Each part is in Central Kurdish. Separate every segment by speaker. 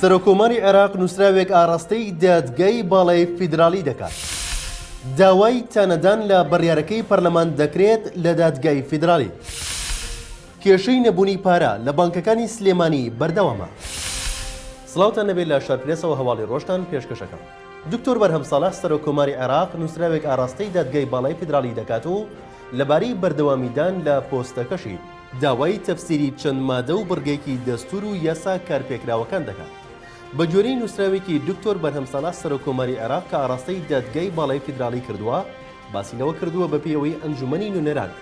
Speaker 1: سەرۆکۆماری عێراق نووسراوێک ئاڕاستەی دادگای باڵای فیدرالی دەکات. داوای تانەدان لە بڕیارەکەی پەرلەمان دەکرێت لە دادگای فیدرالی. کێشەی نەبوونی پارە لە بانکەکانی سلێمانی بەردەوامە. سڵاوتان نەبێت لە شارپرێسەوە هەواڵی ڕۆژتان پێشکەشەکەم. دکتۆر بەرهەم ساڵح سەرۆکۆماری عێراق نووسراوێک ئاڕاستەی دادگای باڵای فیدرالی دەکات و لەبارەی بەردەوامیدان لە پۆستەکەشی داوای تەفسیری چەند مادە و بڕگەیەکی دەستور و یاسا کارپێکراوەکان دەکات. بە جۆرەی نووسراوێکی دکتۆر بەرهەم ساڵح سەرۆکۆماری عێراق کە ئاڕاستەی دادگای باڵای فیدرالی کردووە باسی لەوە کردووە بە پێوەی ئەنجومەنی نوێنەران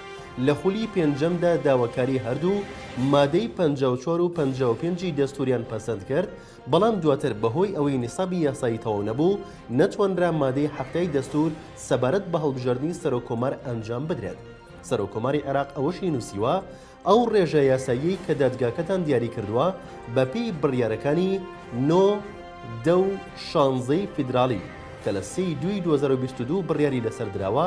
Speaker 1: لە خولی پێنجەمدا داواکاری هەردوو مادەی 54 و 55 دەستوریان پەسەند کرد، بەڵام دواتر بەهۆی ئەوەی نیسابی یاسایی تەواو نەبوو نەتوانرا مادەی هەفتەی دەستور سەبارەت بە هەڵبژاردننی سەرۆکۆمار ئەنجام بدرێت. سەرۆکۆماری عێراق ئەوەشی نووسیوە ئەو ڕێژە یاسایی کە دادگاکەتان دیاری کردووە بەپێی بڕیارەکانی 9 10 و 16 فیدرالی کە لە 3/2/2022 بڕیاری لەسەر دراوە،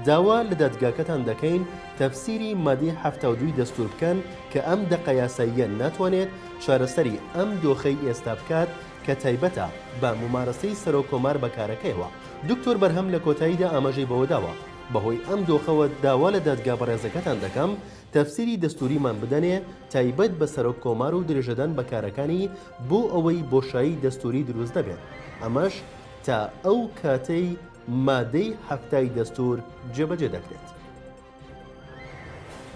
Speaker 1: داوا لە دادگاکەتان دەکەین تەفسیری مادەی 72 دەستور بکەن کە ئەم دەقە یاساییە ناتوانێت چارەسەری ئەم دۆخەی ئێستا بکات کە تایبەتە بە ممارەسەی سەرۆکۆمار بەکارەکەیەوە. دکتۆر بەرهەم لە کۆتاییدا ئاماژەی بەوە داوە بەهۆی ئەم دۆخەوە داوا لە دادگا بەڕێزەکەتان دەکەم تەفسیری دەستوریمان بدەنێ تایبەت بە سەرۆکۆمار و درێژەدان بەکارەکانی بۆ ئەوەی بۆشایی دەستوری دروست دەبێت. ئەمەش تا ئەو کاتەی مادەی هەفتای دەستور جێبەجێ دەکرێت.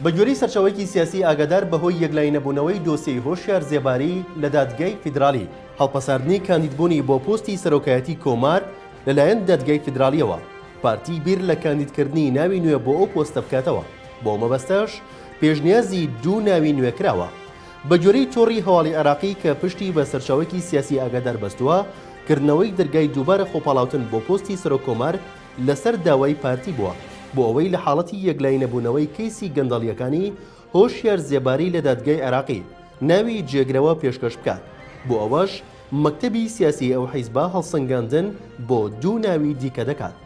Speaker 1: بە گوێرەی سەرچاوەیەکی سیاسی ئاگادار بەهۆی یەکلاینەبوونەوەی دۆسیەی هۆشیار زێباری لە دادگای فیدرالی هەڵپەساردنی کاندیدبوونی بۆ پۆستی سەرۆکایەتی کۆمار لەلایەن دادگای فیدرالیەوە، پارتی بیر لە کاندیدکردنی ناوی نوێ بۆ ئەو پۆستە بکاتەوە. بۆ مەبەستەش پێشنیازی 2 ناوی نوێکراوە. بە گوێرەی تۆڕی هەواڵی عێراقی کە پشتی بە سەرچاوەیەکی سیاسی ئاگادار بەستووە، کردنەوەی دەرگای دووبارە خۆپاڵاوتن بۆ پۆستی سەرۆکۆمار لەسەر داوای پارتی بووە بۆ ئەوەی لە حاڵەتی یەکلاینەبوونەوەی کەیسی گەندەڵیەکانی هۆشیار زێباری لە دادگای عێراقی ناوی جێگرەوە پێشکەش بکات. بۆ ئەوەش مەکتەبی سیاسی ئەو حیزبە هەڵسەنگاندن بۆ 2 ناوی دیکە دەکات.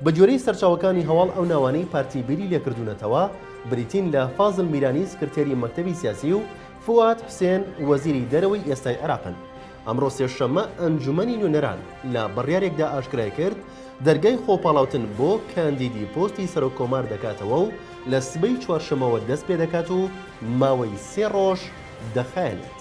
Speaker 1: بە جۆرەی سەرچاوەکانی هەواڵ ئەو ناوانەی پارتی بیری لێکردوونەتەوە بریتین لە فازل میرانی سکرتێری مەکتەبی سیاسی و فواد حوسێن وەزیری دەرەوەی ئێستای عێراقن. ئەمڕۆ سێشەممە ئەنجومەنی نوێنەران لە بڕیارێکدا ئاشکرای کرد دەرگای خۆپاڵاوتن بۆ کاندیدی پۆستی سەرۆکۆمار دەکاتەوە و لە سبەی چوارشەمەوە دەست پێ دەکات و ماوەی 3 ڕۆژ دەخایەنێت.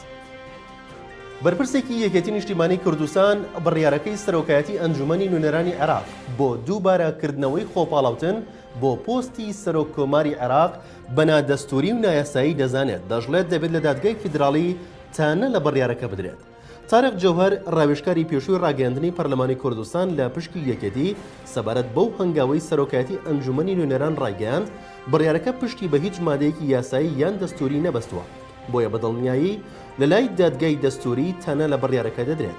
Speaker 1: بەرپرسێکی یەکێتی نیشتیمانی کوردستان بڕیارەکەی سەرۆکایەتی ئەنجومەنی نوێنەرانی عێراق بۆ دووبارەکردنەوەی خۆپاڵاوتن بۆ پۆستی سەرۆکۆماری عێراق بەنا دەستوری و نایاسایی دەزانێت دەژڵێت دەبێت لە دادگای فیدرالی تانە لە بڕیارەکە بدرێت. تارق جەوهەر ڕاوێژکاری پێشووی ڕاگەیاندنی پەرلەمانی کوردستان لە پشکی یەکێتی سەبارەت بەو هەنگاوەی سەرۆکایەتی ئەنجومەنی نوێنەران ڕاگەیاند بڕیارەکە پشتی بە هیچ مادەیەکی یاسایی یان دەستوری نەبەستووە، بۆیە بەدڵنیایی لە لای دادگای دەستوری تەنە لە بڕیارەکە دەدرێت.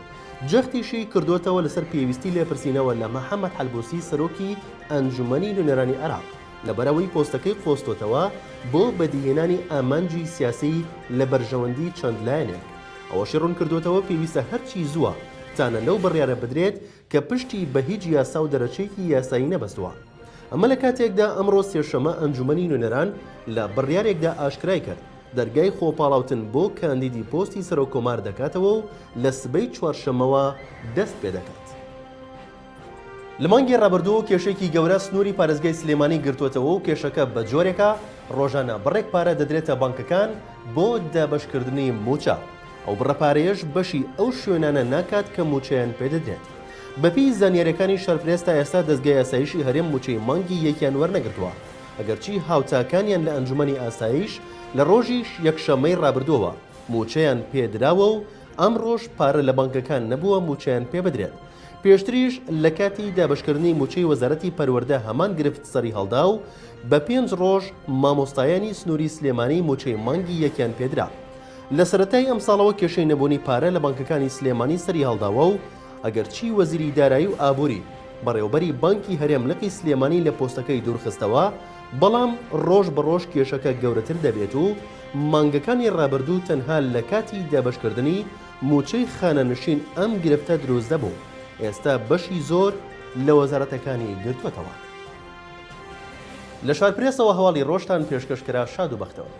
Speaker 1: جەختیشی کردوتەوە لەسەر پێویستی لێپرسینەوە لە محەممەد حەلبوسی سەرۆکی ئەنجومەنی نوێنەرانی عێراق لەبەرەوەی پۆستەکەی خۆستۆتەوە بۆ بەدیهێنانی ئامانجی سیاسی لە بەرژەوەندی چەند لایەنێک. ئەوەشی ڕوون کردوتەوە پێویستە هەرچی زووە تانە لەو بڕیارە بدرێت کە پشتی بە هیچ یاسا و دەرەچێکی یاسایی نەبەستووە. ئەمە لە کاتێکدا ئەمڕۆ سێشەمە ئەنجومەنی نوێنەران لە بڕیارێکدا ئاشکرای کرد دەرگای خۆپاڵاوتن بۆ کاندیدی پۆستی سەرۆکۆمار دەکاتەوە و لە سبەی چوارشەمەوە دەست پێ دەکات. لە مانگی ڕابردوو کێشێکی گەورە سنووری پارێزگای سلێمانی گرتوتەوە و کێشەکە بە جۆرێکە ڕۆژانە بڕێک پارە دەدرێتە بانکەکان بۆ دابەشکردنی موچە. ئەو بڕەپارەیەش بەشی ئەو شوێنانە ناکات کە موچەیان پێدەدرێت. بەپی زانیاریەکانی شارپرێس تا ئێستا دەستگای ئاسایشی هەرێم موچەی مانگی یەکیان وەرنەگرتووە، ئەگەرچی هاوتاکانیان لە ئەنجومەنی ئاسایش لە ڕۆژی یەکشەمەی ڕابردووە موچەیان پێدراوە و ئەم ڕۆژ پارە لە بانکەکان نەبووە موچەیان پێ بدرێت. پێشتریش لە کاتی دابشکردنی موچەی وەزارەتی پەروەردە هەمان گرفت سەری هەڵدا و بە 5 ڕۆژ مامۆستایانی سنووری سلێمانی موچەی مانگی یەکیان پێدرا. لە سەرەتای ئەم ساڵەوە کێشەی نەبوونی پارە لە بانکەکانی سلێمانی سەری هەڵداوە و ئەگەرچی وەزیری دارایی و ئابووری بەڕێوەبەری بانکی هەرێم لقی سلێمانی لە پۆستەکەی دوورخستەوە، بەڵام ڕۆژ بە ڕۆژ کێشەکە گەورەتر دەبێت و مانگەکانی ڕابردوو تەنها لە کاتی دابشکردنی موچەی خانەنشین ئەم گرفتە دروست دەبوو. ئێستا بەشی زۆر لە وەزارەتەکانی گرتووەتەوە. لە شارپرێسەوە هەواڵی ڕۆژتان پێشکەشکرا شاد و بەختەوە.